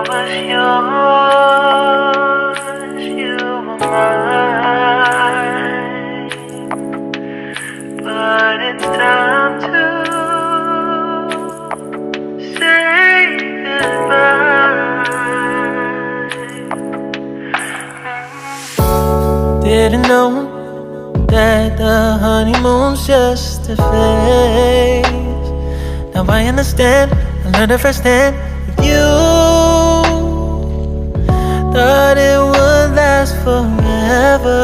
was yours, you were mine. But it's time to say goodbye. Didn't know that the honeymoon's just a phase. Now I understand, I learned it firsthand with you. Thought it would last forever.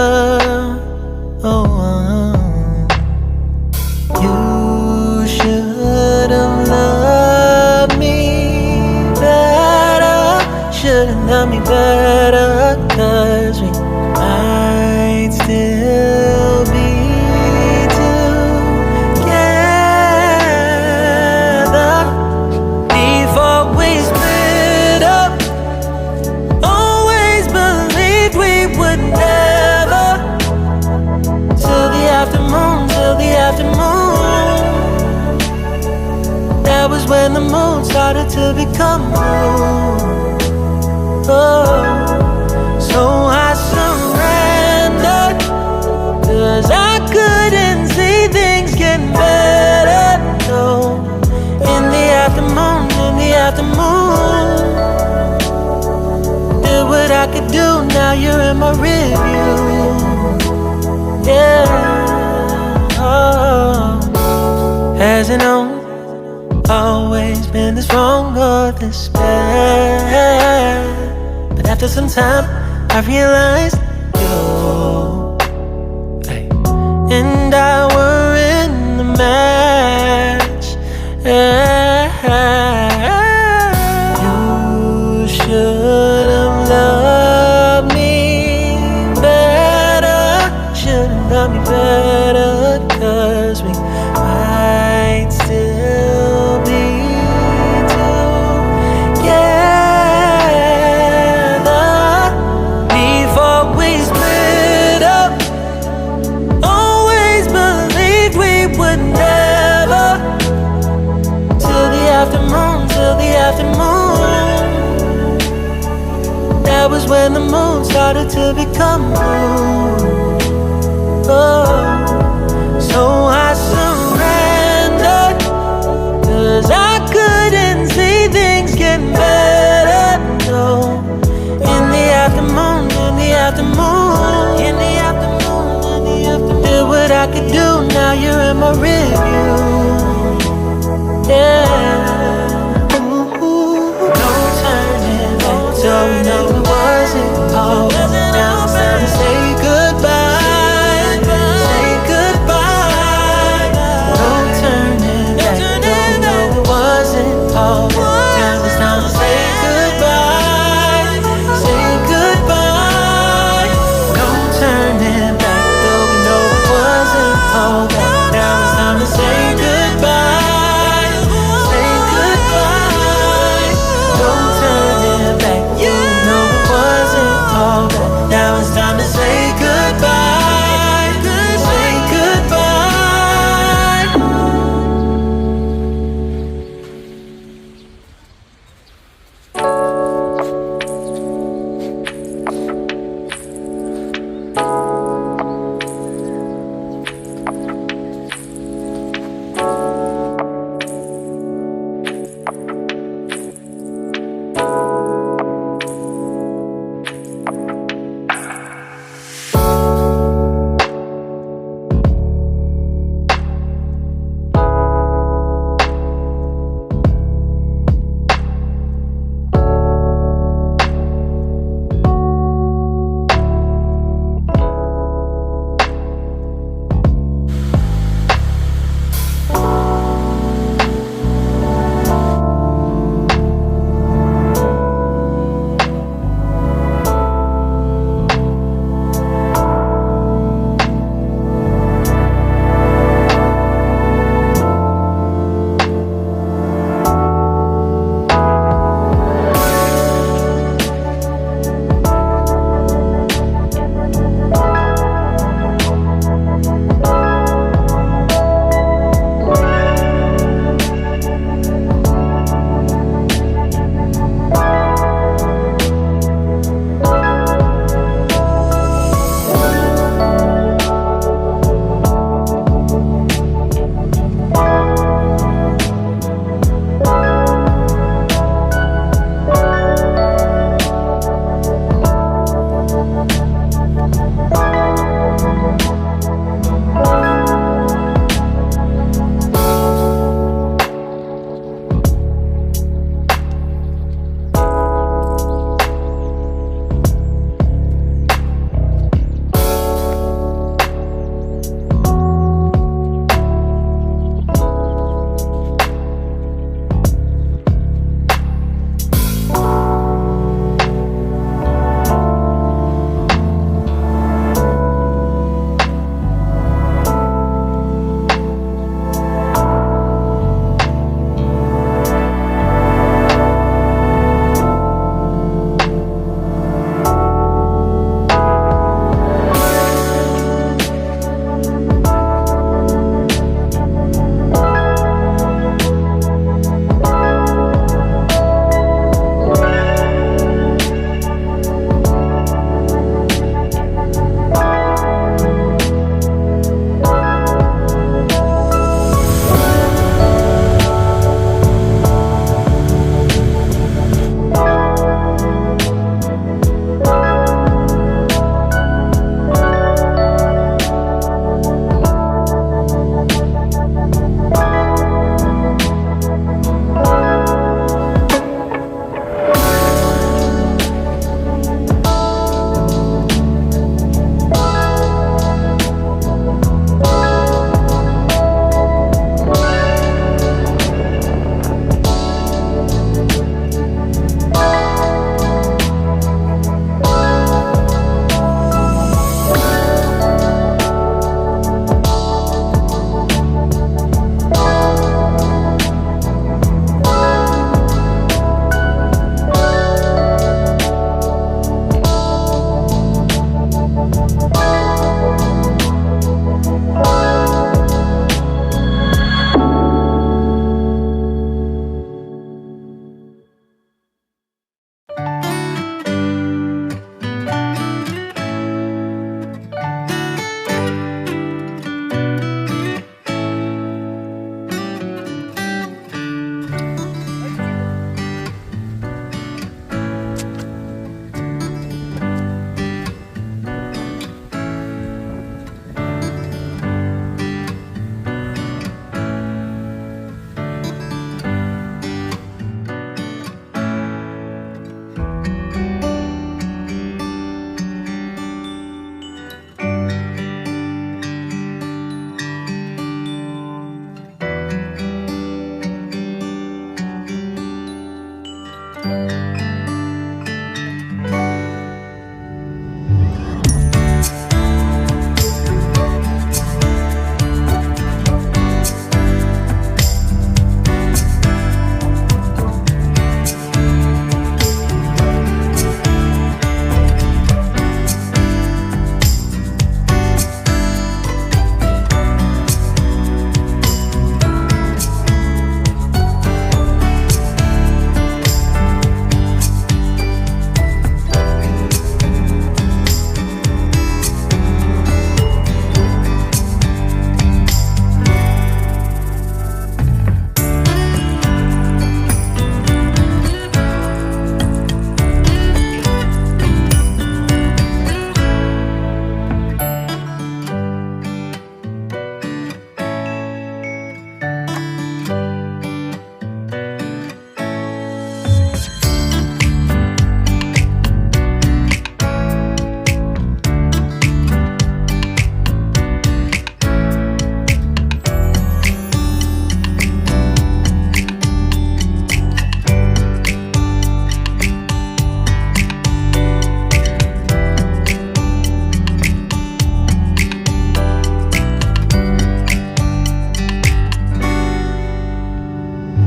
Oh, you should have loved me better. Should have loved me better. 'Cause we might still be together before we split up. Always believed we would never. Till the afternoon, till the afternoon. That was when the moon started to become blue. Oh, so I surrendered, 'cause I couldn't see things getting better. No, in the afternoon, in the afternoon. Did what I could do, now you're in my review. Yeah, oh. Hasn't always been this wrong or this bad. But after some time, I realized you and I were in the match. You should have loved me better. Should have loved me better. 'Cause we might still be together before we split up. Always believed we would never. Till the afternoon, till the afternoon. That was when the moon started to become blue. Oh, so I surrendered, 'cause I couldn't see things getting better. No, in the afternoon, in the afternoon, in the afternoon, in the afternoon. Did what I could do, now you're in my review.